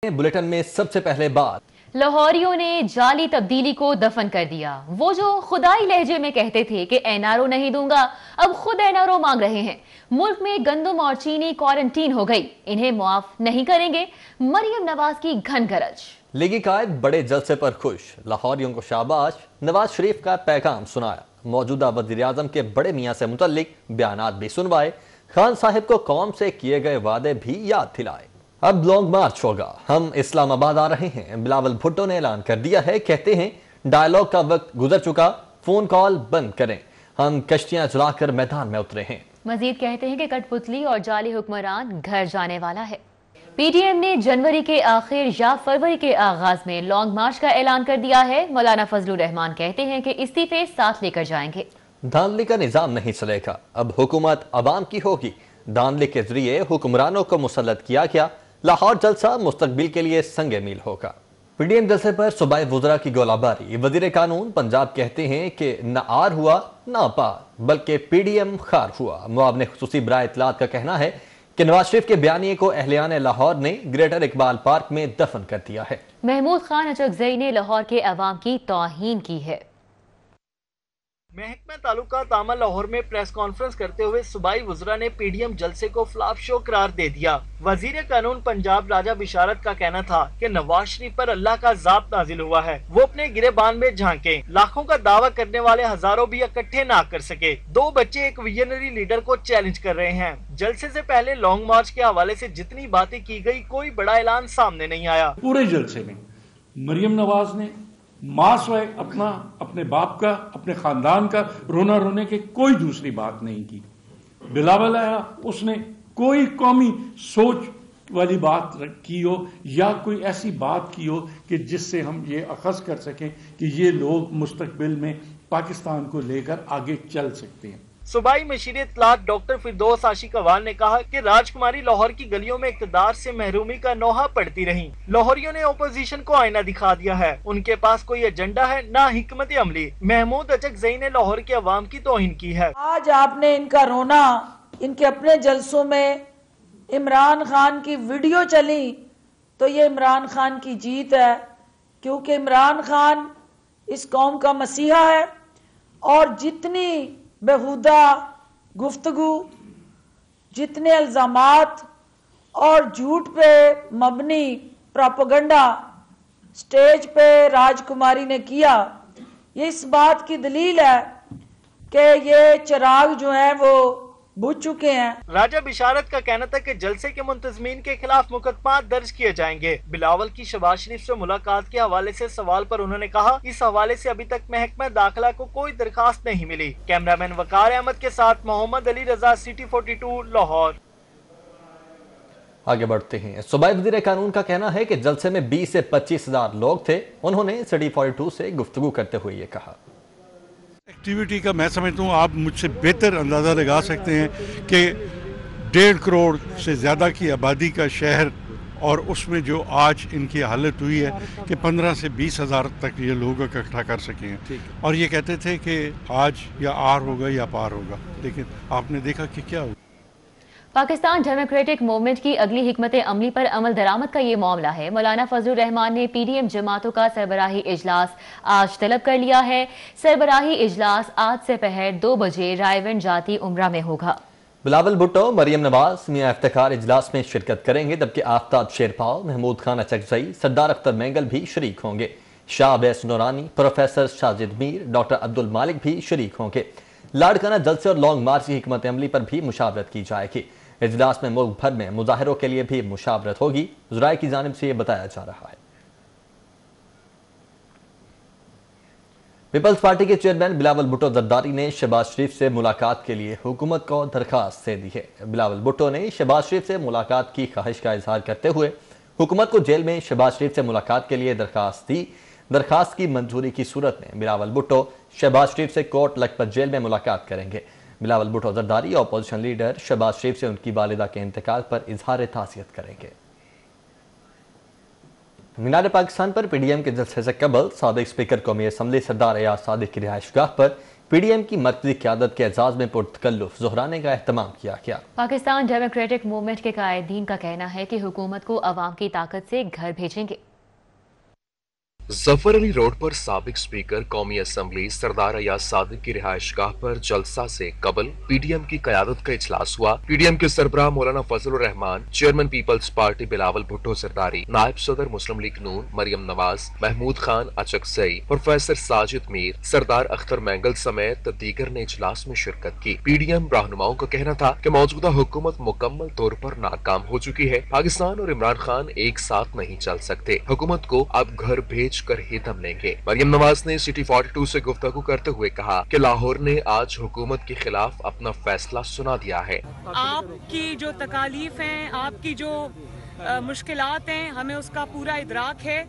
Bulletin में सबसे पहले बात, लाहौरियों ने जाली तब्दीली को दफन कर दिया। वो जो खुदाई लहजे में कहते थे कि एनआरओ नहीं दूंगा, अब खुद एनआरओ मांग रहे हैं। मुल्क में गंदम और चीनी क्वारंटीन हो गई, इन्हें मुआफ नहीं करेंगे। मरियम नवाज की घन गरज। लीगी कायद बड़े जलसे पर खुश, लाहौरियों को शाबाश। नवाज शरीफ का पैगाम सुनाया, मौजूदा वजीर आजम के बड़े मियाँ से मुतल्लिक बयानात भी सुनवाए, खान साहिब को कौम से किए गए वादे भी याद दिलाए। अब लॉन्ग मार्च होगा, हम इस्लामाबाद आ रहे हैं, बिलावल भुट्टो ने ऐलान कर दिया है। कहते हैं डायलॉग का वक्त गुजर चुका, फोन कॉल बंद करें, हम कश्तियां जलाकर मैदान में उतरे हैं। मजीद कहते हैं कि कठपुतली और जाली हुक्मरान घर जाने वाला है। पीटीएम ने जनवरी के आखिर या फरवरी के आगाज में लॉन्ग मार्च का ऐलान कर दिया है। मौलाना फजलुर रहमान कहते हैं कि इस्तीफे साथ लेकर जाएंगे। धांधली का निजाम नहीं चलेगा, अब हुकूमत अवाम की होगी। धांधली के जरिए हुक्मरानों को मुसल्लत किया गया, लाहौर जलसा मुस्तकबिल के लिए संगे मील होगा। पीडीएम जलसे पर सूबाई वुज़रा की गोलाबारी, वजीर कानून पंजाब कहते हैं कि न आर हुआ न पार, बल्कि पीडीएम खार हुआ। मुआवने खुसूसी बराए इत्तलात का कहना है कि नवाज शरीफ के बयानिए को अहलियान लाहौर ने ग्रेटर इकबाल पार्क में दफन कर दिया है। महमूद खान अचकजई ने लाहौर के अवाम की तौहीन की है। महकमा तालुकात आमा लाहौर में प्रेस कॉन्फ्रेंस करते हुए सूबाई वुज़रा ने पीडीएम जलसे को फ्लॉप शो करार दे दिया। वजीर कानून पंजाब राजा बिशारत का कहना था कि नवाज शरीफ पर अल्लाह का ज़ाब नाजिल हुआ है, वो अपने गिरेबान में झांके। लाखों का दावा करने वाले हजारों भी इकट्ठे ना कर सके। 2 बच्चे एक विजनरी लीडर को चैलेंज कर रहे हैं। जलसे से पहले लॉन्ग मार्च के हवाले से जितनी बातें की गई, कोई बड़ा ऐलान सामने नहीं आया। पूरे जलसे में मरियम नवाज ने मास है अपना, अपने बाप का, अपने खानदान का रोना रोने के कोई दूसरी बात नहीं की। बिलावल आया, उसने कोई कौमी सोच वाली बात की हो या कोई ऐसी बात की हो कि जिससे हम ये अखज़ कर सकें कि ये लोग मुस्तकबिल में पाकिस्तान को लेकर आगे चल सकते हैं। सूबाई मशीर इत्तलात डॉक्टर फिरदौस आशिक अवान ने कहा कि राजकुमारी लाहौर की गलियों में इक़्तिदार से महरूमी का नोहा पड़ती रही। लाहौरियों ने ओपोजिशन को आईना दिखा दिया है, उनके पास कोई एजेंडा है ना हिकमत अमली। महमूद अचकजई ने लाहौर के अवाम की तौहीन की है। आज आपने इनका रोना, इनके अपने जलसों में इमरान खान की वीडियो चली तो ये इमरान खान की जीत है, क्योंकि इमरान खान इस कौम का मसीहा है और जितनी बेहुदा गुफ्तगू, जितने इल्जामात और झूठ पे मबनी प्रोपेगेंडा स्टेज पे राजकुमारी ने किया, ये इस बात की दलील है कि ये चिराग जो है वो बुझ चुके हैं। राजा बिशारत का कहना था कि जलसे के मुंतजमीन के खिलाफ मुकदमा दर्ज किए जाएंगे। बिलावल की शहबाज शरीफ से मुलाकात के हवाले से सवाल पर उन्होंने कहा, इस हवाले से अभी तक महकमा दाखिला को कोई दरखास्त नहीं मिली। कैमरामैन वकार अहमद के साथ मोहम्मद अली रजा, सिटी 42 लाहौर। आगे बढ़ते हैं। सूबाई वज़ीर कानून का कहना है कि जलसे में 20 से 25 हजार लोग थे। उन्होंने सिटी 42 से गुफ्तगू करते हुए ये कहा, एक्टिविटी का मैं समझता हूँ आप मुझसे बेहतर अंदाज़ा लगा सकते हैं कि 1.5 करोड़ से ज़्यादा की आबादी का शहर, और उसमें जो आज इनकी हालत हुई है कि 15 से 20 हज़ार तक ये लोग इकट्ठा कर सके हैं। और ये कहते थे कि आज या आर होगा या पार होगा, लेकिन आपने देखा कि क्या हुआ। पाकिस्तान डेमोक्रेटिक मूवमेंट की अगली हिकमत अमली पर अमल दरामद का ये मामला है। मौलाना फजलुर रहमान ने पीडीएम जमातों का सरबराही इजलास आज तलब कर लिया है। सरबराही इजलास आज से पहर 2 बजे रायवन जाती उम्रा में होगा। बिलावल भुट्टो, मरियम नवाज, मियां इफ्तिखार इजलास में शिरकत करेंगे, जबकि आफ्ताब शेरपाव, महमूद खान अचकजई, सरदार अख्तर मेंगल भी शरीक होंगे। शाह अब्बास नूरानी, प्रोफेसर साजिद मीर, डॉक्टर अब्दुल मालिक भी शरीक होंगे। लाड़काना जलसे और लॉन्ग मार्च की हिकमत अमली पर भी मुशावरत की जाएगी। इजलास में मुल्क भर में मुजाहिरों के लिए भी मुशावरत होगी, ज़राए की जानिब से ये बताया जा रहा है। पीपल्स पार्टी के चेयरमैन बिलावल भुट्टो जरदारी ने शहबाज शरीफ से मुलाकात के लिए हुकूमत को दरखास्त दे दी है। बिलावल भुट्टो ने शहबाज शरीफ से मुलाकात की ख्वाहिश का इजहार करते हुए हुकूमत को जेल में शहबाज शरीफ से मुलाकात के लिए दरखास्त दी। दरखास्त की मंजूरी की सूरत में बिलावल भुट्टो शहबाज शरीफ से कोट लखपत जेल में मुलाकात करेंगे। बिलावल भुट्टो जरदारी अपोजिशन लीडर शहबाज शरीफ से उनकी वालिदा के इंतकाल पर इजहार ताज़ियत करेंगे। मीनार पाकिस्तान पर पीडीएम के जलसे से कबल साबिक स्पीकर कौमी असम्बली सरदार एयाज सादिक की रिहाइशगाह पर پی ڈی ایم کی مرکزی قیادت کے اعزاز میں پرتکلف ظہرانے کا اہتمام کیا گیا۔ پاکستان ڈیموکریٹک موومنٹ کے قائدین کا کہنا ہے کہ حکومت کو عوام کی طاقت سے گھر بھیجیں گے۔ ظفر علی روڈ پر سابق اسپیکر قومی اسمبلی سردار ایاز صادق کی رہائش گاہ پر جلسہ سے قبل پی ڈی ایم کی قیادت کا اجلاس ہوا۔ پی ڈی ایم کے سربراہ مولانا فضل الرحمان، چیئرمین پیپلز پارٹی بلاول بھٹو زرداری، نائب صدر مسلم لیگ نون مریم نواز، محمود خان اچکزئی، پروفیسر ساجد میر، سردار اختر مینگل سمیت دیگر نے اجلاس میں شرکت کی۔ پی ڈی ایم رہنماؤں کا کہنا تھا کہ موجودہ حکومت مکمل طور پر ناکام ہو چکی ہے۔ پاکستان اور عمران خان ایک ساتھ نہیں چل سکتے، حکومت کو اب گھر بھیج کر ہی دم لیں گے۔ مریم نواز نے سٹی 42 سے گفتگو کرتے ہوئے کہا کہ لاہور نے آج حکومت کے خلاف اپنا فیصلہ سنا دیا ہے۔ آپ کی جو تکالیف ہیں، آپ کی جو مشکلات ہیں، ہمیں اس کا پورا ادراک ہے۔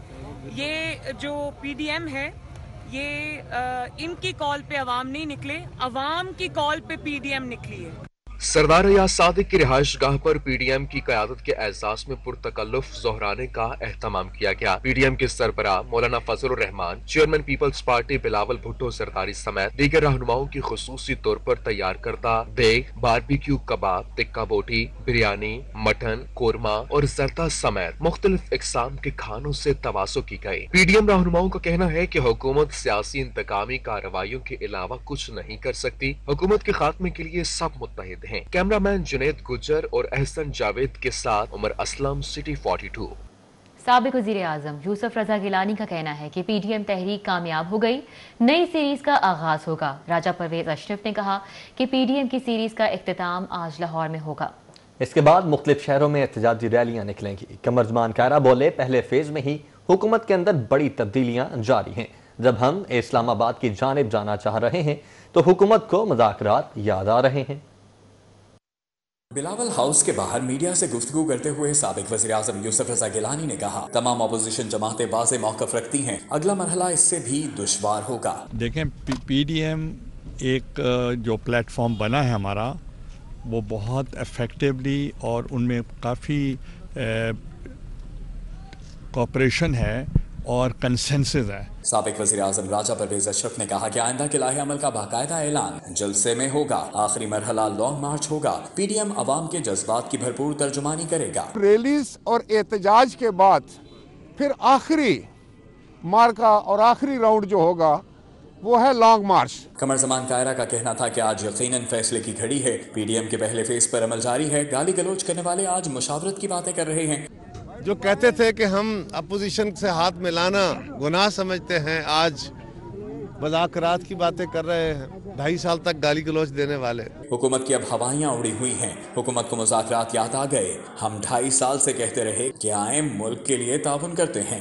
یہ جو پی ڈی ایم ہے، یہ ان کی کال پہ عوام نہیں نکلے، عوام کی کال پہ پی ڈی ایم نکلی ہے۔ سردار ایاز صادق کی رہائش گاہ پر پی ڈی ایم کی قیادت کے اعزاز میں پرتکلف ظہرانے کا اہتمام کیا گیا۔ پی ڈی ایم کے سربراہ مولانا فضل الرحمان، چیئرمین پیپلز پارٹی بلاول بھٹو زرداری سمیت دیگر رہنماؤں کی خصوصی طور پر تیار کردہ دیگ، باربیکیو کباب، ٹکا بوٹی، بریانی، مٹن، قورمہ اور زردہ سمیت مختلف اقسام کے کھانوں سے توازو کی گئی۔ پی ڈی ایم رہنماؤں کا کہنا ہے کہ حکومت سیاسی انتقامی کارروائیوں کے علاوہ کچھ نہیں کر سکتی۔ حکومت کے خاتمے کے لیے سب متحد ہیں۔ کیمرہ مین جنید گجر اور احسن جاوید کے ساتھ عمر اسلم، سٹی 42۔ سابق وزیر اعظم یوسف رضا گیلانی کا کہنا ہے کہ پی ڈی ایم تحریک کامیاب ہو گئی، نئی سیریز کا آغاز ہوگا۔ راجہ پرویز اشرف نے کہا کہ پی ڈی ایم کی سیریز کا اختتام آج لاہور میں ہوگا۔ اس کے بعد مختلف شہروں میں احتجاجی ریلیاں نکلیں گی۔ قمرزمان کائرہ بولے، پہلے فیز میں ہی حکومت کے اندر بڑی تبدیلیاں جاری ہیں۔ جب ہم اسلام آباد کی جانب جانا چاہ رہے ہیں تو حکومت کو مذاکرات یاد آ رہے ہیں۔ بلاول ہاؤس کے باہر میڈیا سے گفتگو کرتے ہوئے سابق وزیر اعظم یوسف رضا گیلانی نے کہا تمام اپوزیشن جماعتیں واضح موقف رکھتی ہیں، اگلا مرحلہ اس سے بھی دشوار ہوگا۔ دیکھیں، پی ڈی ایم ایک جو پلیٹ فارم بنا ہے ہمارا، وہ بہت افیکٹولی اور ان میں کافی کوپریشن ہے اور کنسنسس ہے۔ سابق وزیر اعظم راجہ پرویز اشرف نے کہا کہ آئندہ کے لائحہ عمل کا باقاعدہ اعلان جلسے میں ہوگا۔ آخری مرحلہ لانگ مارچ ہوگا۔ پی ڈی ایم عوام کے جذبات کی بھرپور ترجمانی کرے گا۔ ریلیز اور احتجاج کے بعد پھر آخری مارکا اور آخری راؤنڈ جو ہوگا وہ ہے لانگ مارچ۔ قمرزمان کائرہ کا کہنا تھا کہ آج یقیناً فیصلے کی گھڑی ہے۔ پی ڈی ایم کے پہلے فیز پر عمل جاری ہے۔ گالی گلوچ کرنے والے آج مشاورت کی باتیں کر رہے ہیں۔ جو کہتے تھے کہ ہم اپوزیشن سے ہاتھ ملانا گناہ سمجھتے ہیں، آج مذاکرات کی باتیں کر رہے ہیں۔ 2.5 سال تک گالی گلوچ دینے والے۔ حکومت کی اب ہوائیاں اڑی ہوئی ہیں، حکومت کو مذاکرات یاد آ گئے۔ ہم 2.5 سال سے کہتے رہے کہ آئیں ملک کے لیے تعاون کرتے ہیں۔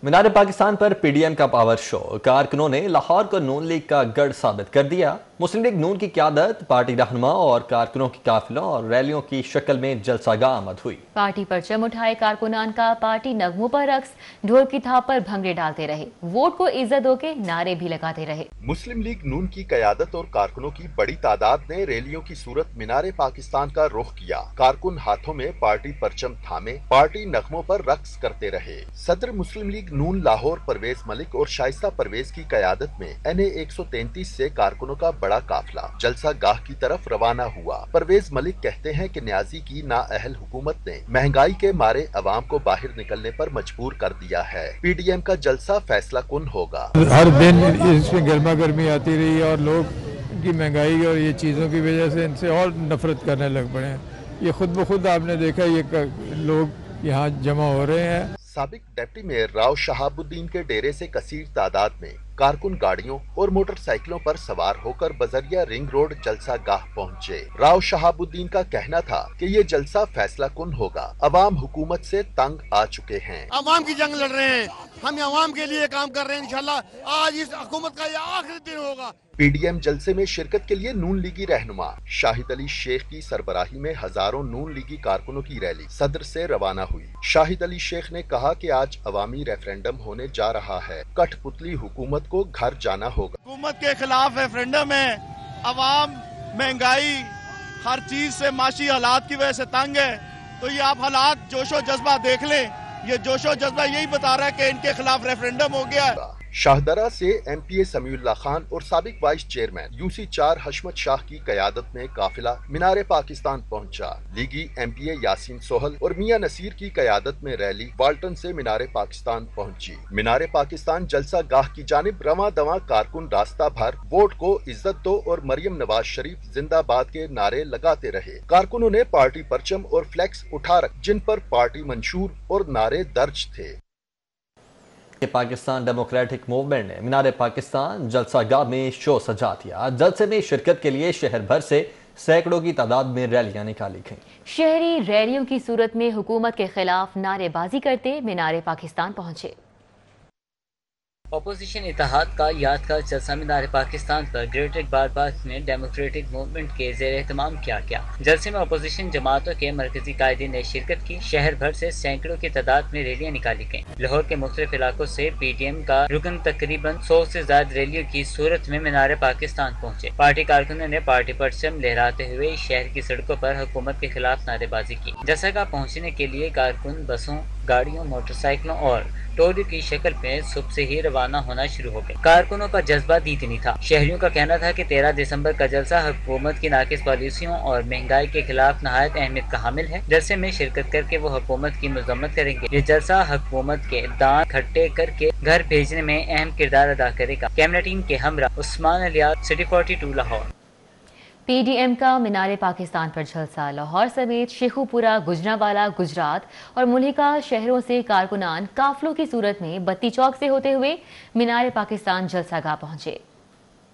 مینار پاکستان پر پی ڈی ایم کا پاور شو، کارکنوں نے لاہور کو نون لیگ کا گڑھ ثابت کر دیا۔ مسلم لیگ نون کی قیادت، پارٹی رہنما اور کارکنوں کی قافلوں اور ریلیوں کی شکل میں جلسہ گاہ آمد ہوئی۔ پارٹی پرچم اٹھائے کارکنان کا پارٹی نغموں پر رقص، ڈھول کی تھاپ پر بھنگڑے ڈالتے رہے، ووٹ کو عزت دو کے نعرے بھی لگاتے رہے۔ مسلم لیگ نون کی قیادت اور کارکنوں کی بڑی تعداد نے ریلیوں کی صورت مینار پاکستان کا رخ کیا۔ کارکن ہاتھوں میں پارٹی پرچم تھامے پارٹی نغموں پر رقص کرتے رہے۔ صدر مسلم لیگ نون لاہور پرویز ملک اور شائستہ پرویز کی قیادت میں NA 133 سے کارکنوں کا بڑا قافلہ جلسہ گاہ کی طرف روانہ ہوا۔ پرویز ملک کہتے ہیں کہ نیازی کی نااہل حکومت نے مہنگائی کے مارے عوام کو باہر نکلنے پر مجبور کر دیا ہے۔ پی ڈی ایم کا جلسہ فیصلہ کن ہوگا۔ ہر دن اس میں گرما گرمی آتی رہی اور لوگ کی مہنگائی اور یہ چیزوں کی وجہ سے ان سے اور نفرت کرنے لگ پڑے ہیں۔ یہ خود بخود آپ نے دیکھا، یہ لوگ یہاں جمع ہو رہے ہیں۔ سابق ڈپٹی میئر راؤ شہاب الدین کے ڈیرے سے کثیر تعداد میں کارکن گاڑیوں اور موٹر سائیکلوں پر سوار ہو کر بذریعہ رنگ روڈ جلسہ گاہ پہنچے۔ راؤ شہاب الدین کا کہنا تھا کہ یہ جلسہ فیصلہ کن ہوگا۔ عوام حکومت سے تنگ آ چکے ہیں۔ عوام کی جنگ لڑ رہے ہیں، ہم عوام کے لیے کام کر رہے ہیں۔ انشاءاللہ آج اس حکومت کا یہ آخری دن ہوگا۔ پی ڈی ایم جلسے میں شرکت کے لیے نون لیگی رہنما شاہد علی شیخ کی سربراہی میں ہزاروں نون لیگی کارکنوں کی ریلی صدر سے روانہ ہوئی۔ شاہد علی شیخ نے کہا کہ آج عوامی ریفرینڈم ہونے جا رہا ہے، کٹھ پتلی حکومت کو گھر جانا ہوگا۔ حکومت کے خلاف ریفرینڈم ہے۔ عوام مہنگائی ہر چیز سے معاشی حالات کی وجہ سے تنگ ہے، تو یہ آپ حالات جوش و جذبہ دیکھ لیں، یہ جوش و جذبہ یہی بتا رہا ہے کہ ان کے خلاف ریفرینڈم ہو گیا ہے۔ शाहदरा से MPA समीउल्लाह खान और साबिक वाइस चेयरमैन UC4 हशमत शाह की कयादत में काफिला मीनार पाकिस्तान पहुंचा। लीगी MPA यासीन सोहल और मियां नसीर की कयादत में रैली वाल्टन से मीनार पाकिस्तान पहुंची। मीनार पाकिस्तान जलसा गाह की जानिब रवां दवां कारकुन रास्ता भर वोट को इज्जत दो और मरियम नवाज शरीफ जिंदाबाद के नारे लगाते रहे। कारकुनों ने पार्टी परचम और फ्लैक्स उठा रख जिन पर पार्टी मंशूर और नारे दर्ज थे। पाकिस्तान डेमोक्रेटिक मूवमेंट ने मीनार पाकिस्तान जलसागाह में शो सजा दिया। जलसे में शिरकत के लिए शहर भर से सैकड़ों की तादाद में रैलियां निकाली गईं। शहरी रैलियों की सूरत में हुकूमत के खिलाफ नारेबाजी करते मीनार पाकिस्तान पहुंचे। अपोजिशन इत्तेहाद का यादगार जलसा मीनार पाकिस्तान पर ग्रेटर इकबाल पार्क में डेमोक्रेटिक मूवमेंट के ज़ेर एहतमाम किया गया। जलसे में अपोजिशन जमातों के मरकजी कायदीन ने शिरकत की। शहर भर से सैकड़ों की तादाद में रैलियां निकाली गईं। लाहौर के मुख्तलिफ इलाकों से PDM का रुकन तकरीबन 100 से ज्यादा रैलियों की सूरत में मीनार पाकिस्तान पहुंचे। पार्टी कारकुनों ने पार्टी परचम लहराते हुए शहर की सड़कों पर हुकूमत के खिलाफ नारेबाजी की। जलसागाह पहुंचने के लिए कारकुन बसों, गाड़ियों, मोटरसाइकिलों और टोलियों की शक्ल में सुबह से ही रवाना होना शुरू हो गए। कारकुनों का जज्बा दीदनी था। शहरियों का कहना था कि 13 दिसंबर का जलसा हुकूमत की नाकिस पॉलिसियों और महंगाई के खिलाफ नहायत अहमियत का हामिल है। जलसे में शिरकत करके वो हुकूमत की मजम्मत करेंगे। ये जलसा हुकूमत के दांत खट्टे करके घर भेजने में अहम किरदार अदा करेगा। कैमरा टीम के हमरा उस्मान अलियाद, सिटी 42 लाहौर। PDM का मीनार पाकिस्तान पर जलसा। लाहौर समेत शेखुपुरा, गुजरांवाला, गुजरात और मुल्हिका शहरों से कारकुनान काफलों की सूरत में बत्ती चौक से होते हुए मीनार पाकिस्तान जलसागाह पहुंचे।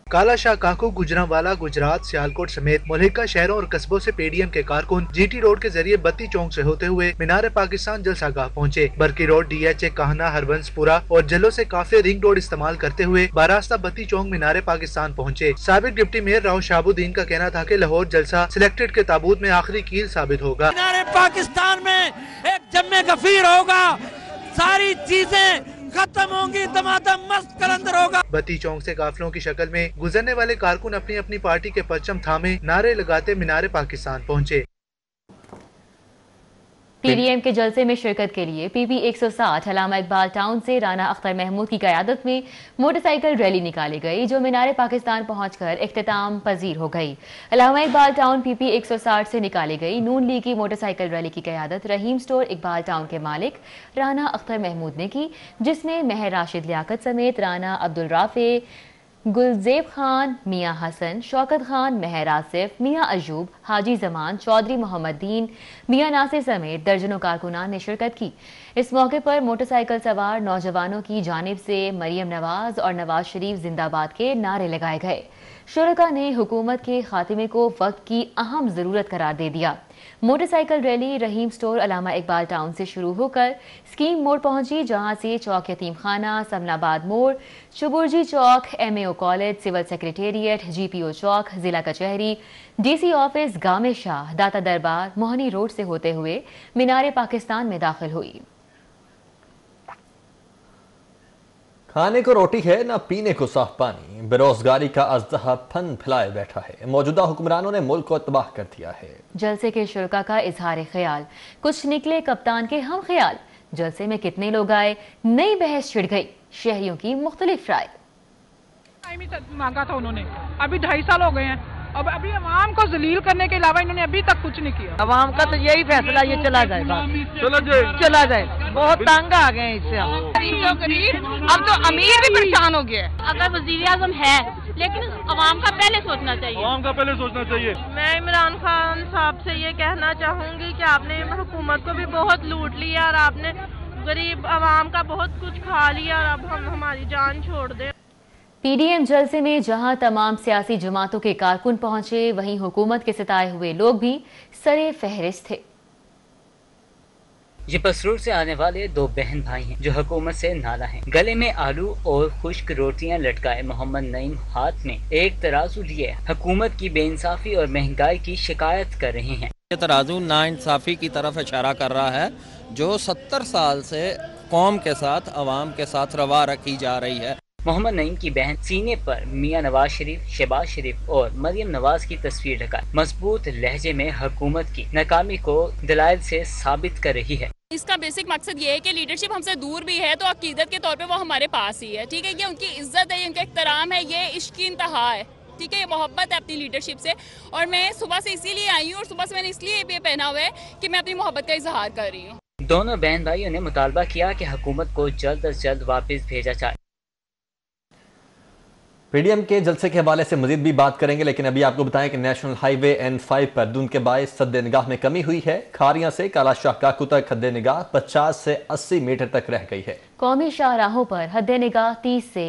काला शाह काको, गुजरांवाला, गुजरात, सियालकोट समेत मुल्हिका शहरों और कस्बों से PDM के कारकुन GT रोड के जरिए बत्ती चौक से होते हुए मीनार पाकिस्तान जलसागाह पहुंचे। बरकी रोड, DHA, काहना, हरबंसपुरा और जलो से काफिले रिंग रोड इस्तेमाल करते हुए बारास्ता बत्ती चौक मीनार पाकिस्तान पहुंचे। साबिक डिप्टी मेयर राव शाहबुद्दीन का कहना था कि लाहौर जलसा सिलेक्टेड के ताबूत में आखिरी कील साबित होगा। मीनार पाकिस्तान में एक जम्मे गफीर होगा, सारी चीजें खत्म होंगी, दमादम मस्त कलंदर होगा। बत्ती चौक से काफिलों की शक्ल में गुजरने वाले कारकुन अपनी अपनी पार्टी के परचम थामे नारे लगाते मीनार पाकिस्तान पहुंचे। PDM के जलसे में शिरकत के लिए PP 160 अलामा इकबाल टाउन से राना अख्तर महमूद की क़यादत में मोटरसाइकिल रैली निकाली गई, जो मीनार पाकिस्तान पहुंचकर इख्तिताम पजीर हो गई। अलामा इकबाल टाउन PP 160 से निकाली गई नून लीग की मोटरसाइकिल रैली की क़यादत रहीम स्टोर इकबाल टाउन के मालिक राना अख्तर महमूद ने की, जिसमें महर राशिद लियाकत समेत राना अब्दुल राफे, गुलजेब खान, मियाँ हसन, शौकत खान, महर आसिफ, मियाँ अयूब, हाजी जमान, चौधरी मोहम्मद दीन, मियाँ नासिर समेत दर्जनों कारकुनान ने शिरकत की। इस मौके पर मोटरसाइकिल सवार नौजवानों की जानिब से मरियम नवाज और नवाज शरीफ जिंदाबाद के नारे लगाए गए। शुरका ने हुकूमत के खात्मे को वक्त की अहम ज़रूरत करार दे दिया। मोटरसाइकिल रैली रहीम स्टोर अलामा इकबाल टाउन से शुरू होकर स्कीम मोड़ पहुंची, जहां से चौक यतीम खाना, समनाबाद मोड़, चुबुर्जी चौक, MAO college, civil secretariat, GPO चौक, जिला कचहरी, DC ऑफिस, गामे शाह, दाता दरबार, मोहनी रोड से होते हुए मीनार पाकिस्तान में दाखिल हुई। खाने को रोटी है ना पीने को साफ पानी, बेरोजगारी का अजदहा फन फैलाए बैठा है। मौजूदा हुक्मरानों ने मुल्क को तबाह कर दिया है। जलसे के शुरका का इजहार ख्याल, कुछ निकले कप्तान के हम ख्याल। जलसे में कितने लोग आए, नई बहस छिड़ गई, शहरियों की मुख्तलिफ राय। मांगा था उन्होंने, अभी 2.5 साल हो गए हैं, अब अभी अवाम को जलील करने के अलावा इन्होंने अभी तक कुछ नहीं किया। अवाम का तो यही फैसला, ये चला जाए, चला जाए, बहुत तंग आ गए इससे हम। गरीब अब तो अमीर भी परेशान हो गया। अगर वजीर आजम है, लेकिन अवाम का पहले सोचना चाहिए, अवाम का पहले सोचना चाहिए। मैं इमरान खान साहब से ये कहना चाहूंगी कि आपने हुकूमत को भी बहुत लूट लिया और आपने गरीब अवाम का बहुत कुछ खा लिया और अब हम हमारी जान छोड़ दें। PDM जलसे में जहां तमाम सियासी जमातों के कारकुन पहुंचे, वहीं हुकूमत के सताए हुए लोग भी सरे फहरिस्त थे। ये पसरूर से आने वाले 2 बहन भाई हैं जो हुकूमत से नाला हैं। गले में आलू और खुश्क रोटियां लटकाए मोहम्मद नईम हाथ में एक तराजू लिए हुकूमत की बेइंसाफी और महंगाई की शिकायत कर रहे हैं। ये तराजू नाइंसाफी की तरफ इशारा कर रहा है, जो 70 साल से कौम के साथ, अवाम के साथ रवा रखी जा रही है। मोहम्मद नईम की बहन सीने पर मियां नवाज शरीफ, शहबाज शरीफ और मरियम नवाज की तस्वीर लगाए मजबूत लहजे में हुकूमत की नाकामी को दलाइल से साबित कर रही है। इसका बेसिक मकसद ये है कि लीडरशिप हमसे दूर भी है तो अकीदत के तौर पे वो हमारे पास ही है, ठीक है। ये उनकी इज्जत है, उनका एहतराम है, ये इश्क की इंतहा है, ठीक है। ये मोहब्बत है अपनी लीडरशिप से। और मैं सुबह से इसीलिए आई हूँ और सुबह से मैंने इसलिए ये पहना हुआ है कि मैं अपनी मोहब्बत का इजहार कर रही हूँ। दोनों बहन भाइयों ने मुतालबा किया कि हुकूमत को जल्द अज जल्द वापस भेजा जाए। पीडीएम के जलसे के हवाले से मजीद भी बात करेंगे, लेकिन अभी आपको बताएं कि नेशनल हाईवे N5 पर धुंध के बायस सद्दे निगाह में कमी हुई है। खारियां से काला शाह काकू तक हद्दे निगाह 50 से 80 मीटर तक रह गई है। कौमी शाहराहों पर हद्दे निगाह 30 से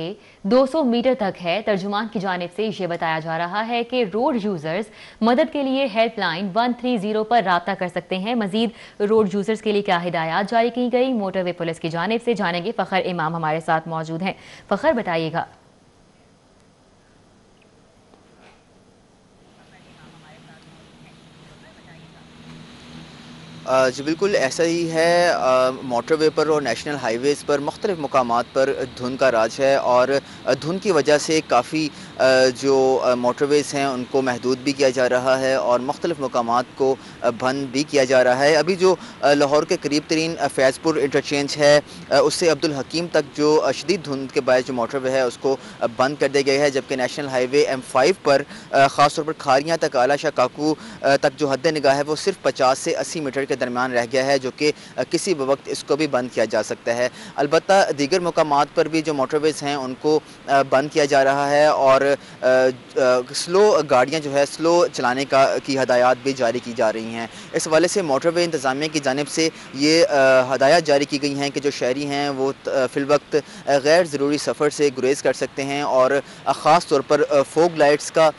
200 मीटर तक है। तर्जुमान की जानिब से ये बताया जा रहा है कि रोड यूजर्स मदद के लिए हेल्पलाइन 130 पर राब्ता कर सकते हैं। मजीद रोड यूजर्स के लिए क्या हिदायत जारी की गई, मोटरवे पुलिस की जानिब से जानेंगे। फखर इमाम हमारे साथ मौजूद हैं। फखर, बताइएगा। जी बिल्कुल ऐसा ही है। मोटरवे पर और नेशनल हाईवेज़ पर मुख्तलिफ मकामात पर धुंध का राज है और धुंध की वजह से काफ़ी जो मोटरवेज़ हैं उनको महदूद भी किया जा रहा है और मुख्तलिफ मकामात को बंद भी किया जा रहा है। अभी जो लाहौर के करीब तरीन फैज़पुर इंटरचेंज है उससे अब्दुल हकीम तक जो शदीद धुंध के बायस जो मोटरवे है उसको बंद कर दिया गया है, जबकि नेशनल हाईवे M5 पर ख़ास तौर पर खारियां तक आला शाह काकू तक जो हद निगाह है वो सिर्फ 50 से 80 मीटर के दरमियान रह गया है, जो कि किसी भी वक्त इसको भी बंद किया जा सकता है। अलबत्ता दीगर मकामात पर भी जो मोटरवेज़ हैं उनको बंद किया जा रहा है और स्लो गाड़ियां जो है स्लो चलाने की हदायत भी जारी की जा रही हैं। इस हवाले से मोटरवे इंतज़ामिया की जानिब से ये हदायत जारी की गई हैं कि जो शहरी हैं वो फ़िलवक्त गैर ज़रूरी सफ़र से गुरेज कर सकते हैं और ख़ास तौर पर फोग लाइट्स का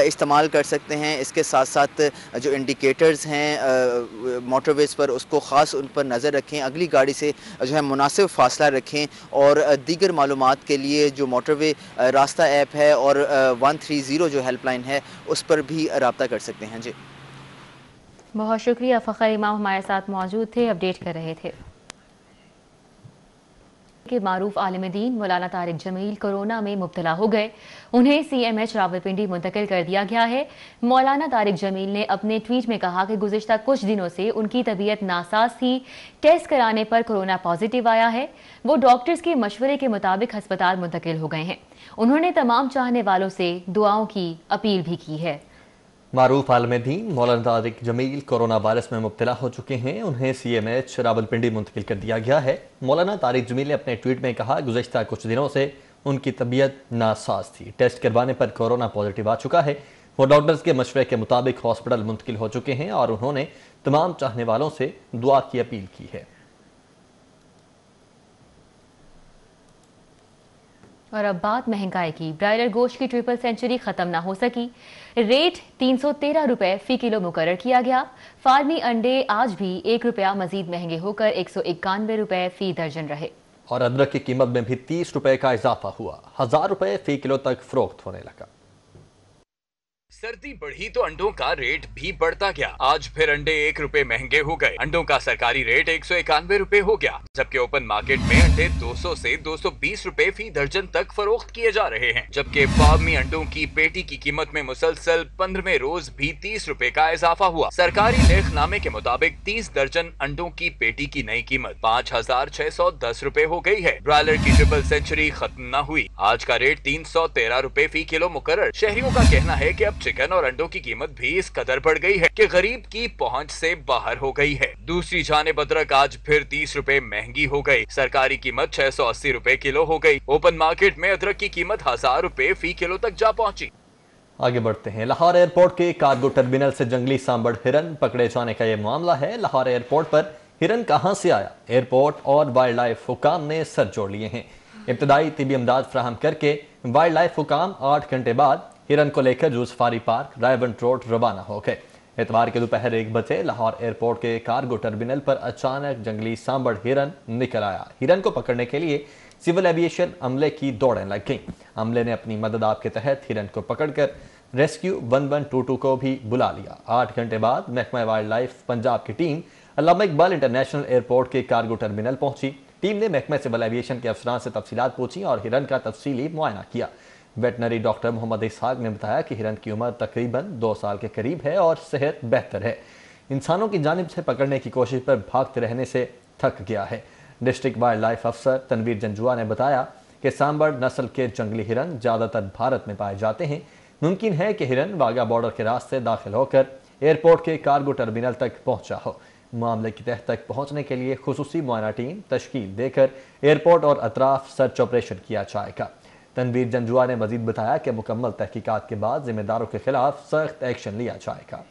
इस्तेमाल कर सकते हैं। इसके साथ साथ जो इंडिकेटर्स हैं मोटरवेज़ पर उसको ख़ास उन पर नज़र रखें, अगली गाड़ी से जो है मुनासिब फासला रखें और दीगर मालूमात के लिए जो मोटरवे रास्ता ऐप है और 130 जो हेल्पलाइन है उस पर भी रब्ता कर सकते हैं। जी बहुत शुक्रिया। फ़खर इमाम हमारे साथ मौजूद थे, अपडेट कर रहे थे। के मारूफ आलिम दीन मौलाना तारिक जमील कोरोना में मुब्तला हो गए। उन्हें CMH रावलपिंडी मुंतकिल कर दिया गया है। मौलाना तारिक जमील ने अपने ट्वीट में कहा कि गुज़िश्ता कुछ दिनों से उनकी तबीयत नासाज थी। टेस्ट कराने पर कोरोना पॉजिटिव आया है। वो डॉक्टर्स के मशवरे के मुताबिक अस्पताल मुंतकिल हो गए हैं। उन्होंने तमाम चाहने वालों से दुआओं की अपील भी की है। मारूफ आलिम दीन मौलाना तारिक जमील कोरोना वायरस में मुब्तला हो चुके हैं। उन्हें CMH रावलपिंडी मुंतकिल कर दिया गया है। मौलाना तारिक जमील ने अपने ट्वीट में कहा, गुज़श्ता कुछ दिनों से उनकी तबीयत नासाज थी। टेस्ट करवाने पर कोरोना पॉजिटिव आ चुका है। वो डॉक्टर्स के मशवरे के मुताबिक हॉस्पिटल मुंतकिल हो चुके हैं और उन्होंने तमाम चाहने वालों से दुआ की अपील की है। और अब बात महंगाई की। ब्रायलर गोश्त की ट्रिपल सेंचुरी खत्म ना हो सकी। रेट 313 रुपए फी किलो मुकर्रर किया गया। फार्मी अंडे आज भी 1 रुपया मजीद महंगे होकर 191 रुपए फी दर्जन रहे। और अदरक की कीमत में भी 30 रुपए का इजाफा हुआ। 1000 रुपए फी किलो तक फरोख्त होने लगा। सर्दी बढ़ी तो अंडों का रेट भी बढ़ता गया। आज फिर अंडे 1 रुपए महंगे हो गए। अंडों का सरकारी रेट 191 रुपए हो गया, जबकि ओपन मार्केट में अंडे 200 से 220 रुपए फी दर्जन तक फरोख्त किए जा रहे हैं। जबकि फार्मी अंडों की पेटी की कीमत में मुसलसल 15वें रोज भी 30 रुपए का इजाफा हुआ। सरकारी लेखनामे के मुताबिक 30 दर्जन अंडों की पेटी की नई कीमत 5610 रुपए हो गई है। ब्रायलर की ट्रिपल सेंचुरी खत्म न हुई। आज का रेट 313 रुपए फी किलो मुकर्रर। शहरियों का कहना है कि अब चिकन और अंडों की कीमत भी इस कदर बढ़ गई है कि गरीब की पहुंच से बाहर हो गई है। दूसरी जानिब अदरक आज फिर 30 रुपए महंगी हो गई। सरकारी कीमत 680 रुपए किलो हो गई। ओपन मार्केट में अदरक की कीमत 1000 रुपए फी किलो तक जा पहुंची। आगे बढ़ते हैं। लाहौर एयरपोर्ट के कार्गो टर्मिनल से जंगली सांबड़ हिरन पकड़े जाने का यह मामला है। लाहौर एयरपोर्ट पर हिरन कहां से आया, एयरपोर्ट और वाइल्ड लाइफ हुकाम ने सर जोड़ लिए हैं। इब्तदाई तिबी इमदाद फराहम करके वाइल्ड लाइफ हुकाम 8 घंटे बाद हिरन को लेकर जू सफारी पार्क रायवंट रोड रवाना हो गए। इतवार के दोपहर 1 बजे लाहौर एयरपोर्ट के कार्गो टर्मिनल पर अचानक जंगली सांबड़ हिरन निकल आया। हिरन को पकड़ने के लिए सिविल एविएशन अमले की दौड़ें लग गईं। अमले ने अपनी मदद आप के तहत हिरन को पकड़कर रेस्क्यू 1122 को भी बुला लिया। 8 घंटे बाद महकमा वाइल्ड लाइफ पंजाब की टीम अल्लामा इकबाल इंटरनेशनल एयरपोर्ट के कार्गो टर्मिनल पहुंची। टीम ने महकमा सिविल एविएशन के अफसरान से तफसीलात पूछी और हिरन का तफसीली मुआयना किया। वेटनरी डॉक्टर मोहम्मद इसहाक ने बताया कि हिरन की उम्र तकरीबन 2 साल के करीब है और सेहत बेहतर है। इंसानों की जानिब से पकड़ने की कोशिश पर भागते रहने से تھک گیا ہے۔ ڈسٹرکٹ وائلڈ لائف افسر تنویر جنجوا نے بتایا کہ سامبڑ نسل کے جنگلی ہرن زیادہ تر بھارت میں پائے جاتے ہیں۔ ممکن ہے کہ ہرن واگا بارڈر کے راستے داخل ہو کر ایئرپورٹ کے کارگو ٹرمینل تک پہنچا ہو۔ معاملے کی تہہ تک پہنچنے کے لیے خصوصی معائنہ ٹیم تشکیل دے کر ایئرپورٹ اور اطراف سرچ آپریشن کیا جائے گا۔ تنویر جنجوا نے مزید بتایا کہ مکمل تحقیقات کے بعد ذمہ داروں کے خلاف سخت ایکشن لیا جائے گا۔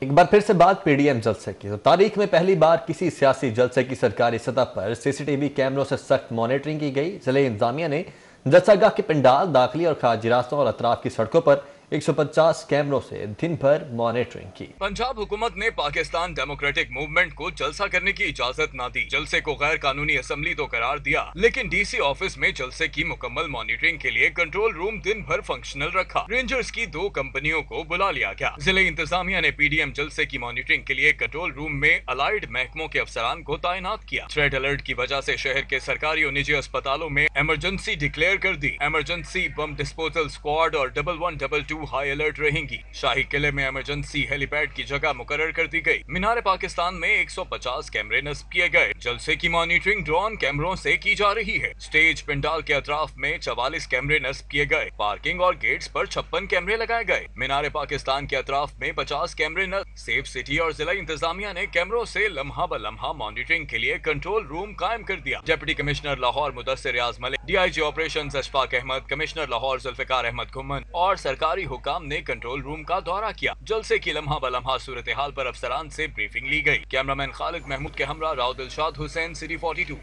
ایک بار پھر سے بات پی ڈی ایم جلسے کی۔ تو تاریخ میں پہلی بار کسی سیاسی جلسے کی سرکاری سطح پر سی سی ٹی وی کیمروں سے سخت مانیٹرنگ کی گئی۔ ضلع انتظامیہ نے جلسہ گاہ کے پنڈال، داخلی اور خارجی راستوں اور اطراف کی سڑکوں پر 150 کیمروں سے دن بھر مانیٹرنگ کی۔ پنجاب حکومت نے پاکستان ڈیموکریٹک موومنٹ کو جلسہ کرنے کی اجازت نہ دی۔ جلسے کو غیر قانونی اسمبلی تو قرار دیا، لیکن ڈی سی آفس میں جلسے کی مکمل مانیٹرنگ کے لیے کنٹرول روم دن بھر فنکشنل رکھا۔ رینجرز کی 2 کمپنیوں کو بلا لیا گیا۔ ضلع انتظامیہ نے پی ڈی ایم جلسے کی مانیٹرنگ کے لیے کنٹرول روم میں الائیڈ محکموں کے افسران کو تعینات کیا۔ تھریٹ الرٹ کی وجہ سے شہر کے سرکاری اور نجی اسپتالوں میں ایمرجنسی ڈکلیئر کر دی۔ ایمرجنسی بم ڈسپوزل اسکواڈ اور 1122 ہائی الرٹ رہی گی۔ شاہی قلعے میں ایمرجنسی ہیلی پیڈ کی جگہ مقرر کر دی گئی۔ مینار پاکستان میں 150 کیمرے نصب کیے گئے۔ جلسے کی مانیٹرنگ ڈرون کیمروں سے کی جا رہی ہے۔ سٹیج پنڈال کے اطراف میں 44 کیمرے نصب کیے گئے۔ پارکنگ اور گیٹس پر 56 کیمرے لگائے گئے۔ مینار پاکستان کے اطراف میں 50 کیمرے نصب۔ سیف سٹی اور ضلع انتظامیہ نے کیمروں سے لمحہ بلمحہ مانیٹرنگ کے لیے کنٹرول روم قائم کر دیا۔ Deputy commissioner Lahore Mudassir Riaz Malik, D I G operations Ashfaq Ahmed, commissioner Lahore Zulfiqar Ahmed Ghumman اور سرکاری حکام نے کنٹرول روم کا دورہ کیا۔ جلسے کی لمحہ بلمحہ صورتحال پر افسران سے بریفنگ لی گئی۔ کیمرامین خالد محمود کے ہمراہ راؤ دلشاد حسین، سٹی 42۔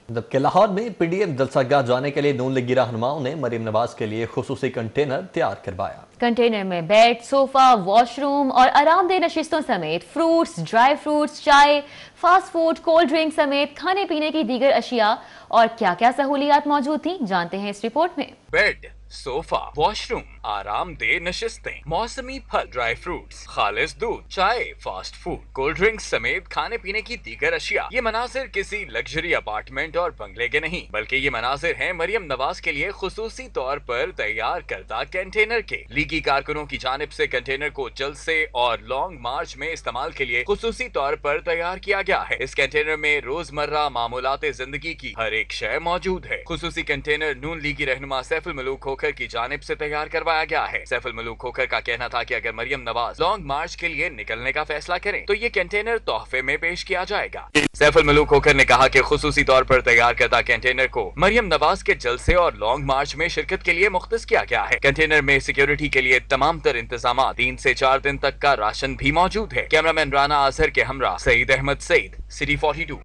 جبکہ لاہور میں پی ڈی ایم جلسہ گاہ جانے کے لیے نون لیگی رہنماؤں نے مریم نواز کے لیے خصوصی کنٹینر تیار کروایا۔ کنٹینر میں بیڈ، صوفہ، واش روم اور آرام دہ نشستوں سمیت فروٹس، ڈرائی فروٹس، چائے، فاسٹ فوڈ، کولڈ ڈرنک سمیت کھانے پینے کی دیگر اشیاء اور کیا کیا سہولیات موجود تھیں، جانتے ہیں اس رپورٹ میں۔ بیڈ، صوفہ، واش روم، آرام دہ نشستیں، موسمی پھل، ڈرائی فروٹس، خالص دودھ، چائے، فاسٹ فوڈ، کولڈ ڈرنکس سمیت کھانے پینے کی دیگر اشیاء۔ یہ مناظر کسی لگژری اپارٹمنٹ اور بنگلے کے نہیں، بلکہ یہ مناظر ہیں مریم نواز کے لیے خصوصی طور پر تیار کردہ کنٹینر کے۔ لیگی کارکنوں کی جانب سے کنٹینر کو جلسے اور لانگ مارچ میں استعمال کے لیے خصوصی طور پر تیار کیا گیا ہے۔ اس کنٹینر میں روزمرہ معمولات زندگی کی ہر ایک شے موجود ہے۔ خصوصی کنٹینر نون لیگی رہنما سیف الملوک کھوکھر کی جانب سے تیار کروایا گیا ہے۔ سیف الملوک کھوکھر کا کہنا تھا کہ اگر مریم نواز لانگ مارچ کے لیے نکلنے کا فیصلہ کریں تو یہ کنٹینر تحفے میں پیش کیا جائے گا۔ سیف الملوک کھوکھر نے کہا کہ خصوصی طور پر تیار کردہ کنٹینر کو مریم نواز کے جلسے اور لانگ مارچ میں شرکت کے لیے مختص کیا گیا ہے۔ کنٹینر میں سیکیورٹی کے لیے تمام تر انتظامات، 3 سے 4 دن تک کا راشن بھی موجود ہے۔ کیمرامین رانا اظہر کے ہمراہ سعید احمد سعید، سٹی 42۔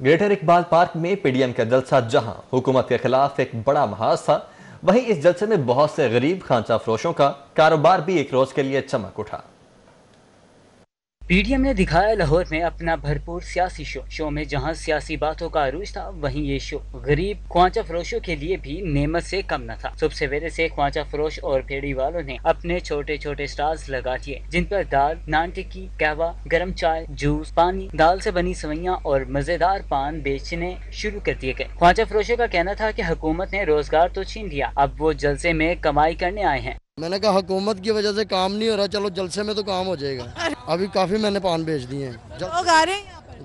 گریٹر اقبال پارک میں پی ڈی ایم کا جلسہ جہاں حکومت کے خلاف ایک بڑا محاذ تھا، وہیں اس جلسے میں بہت سے غریب خانچہ فروشوں کا کاروبار بھی ایک روز کے لیے چمک اٹھا۔ پی ڈی ایم نے دکھایا لاہور میں اپنا بھرپور سیاسی شو میں جہاں سیاسی باتوں کا عروج تھا، وہیں یہ شو غریب خوانچہ فروشوں کے لیے بھی نعمت سے کم نہ تھا۔ صبح سویرے سے خوانچہ فروش اور پھیڑی والوں نے اپنے چھوٹے چھوٹے سٹالز لگا دیے، جن پر دال، نان ٹکی، قہوہ، گرم چائے، جوس، پانی، دال سے بنی سوئیاں اور مزیدار پان بیچنے شروع کر دیے گئے۔ خوانچہ فروشوں کا کہنا تھا کہ حکومت نے روزگار تو چھین لیا، اب وہ جلسے میں کمائی کرنے آئے ہیں۔ میں نے کہا حکومت کی وجہ سے کام نہیں ہو رہا، چلو جلسے میں تو کام ہو جائے گا۔ ابھی کافی میں نے پان بیچ دیے ہیں،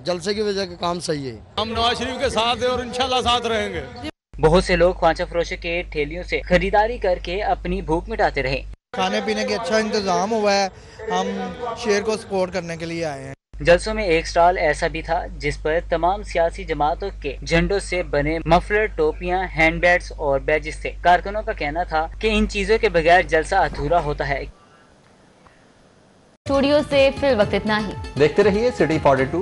جلسے کی وجہ کا کام صحیح ہے۔ ہم نواز شریف کے ساتھ ہیں اور انشاءاللہ ساتھ رہیں گے۔ بہت سے لوگ خوانچہ فروشوں کے ٹھیلیوں سے خریداری کر کے اپنی بھوک مٹاتے رہے۔ کھانے پینے کی اچھا انتظام ہوا ہے، ہم شہر کو سپورٹ کرنے کے لیے آئے ہیں۔ جلسوں میں ایک سٹال ایسا بھی تھا جس پر تمام سیاسی جماعتوں کے جھنڈوں سے بنے مفلر، ٹوپیاں، ہینڈ بیگز اور بیجز تھے۔ کارکنوں کا کہنا تھا کہ ان چیزوں کے بغیر جلسہ ادھورا ہوتا ہے۔ اسٹوڈیو سے فی الوقت اتنا ہی۔ دیکھتے رہیے سٹی 42۔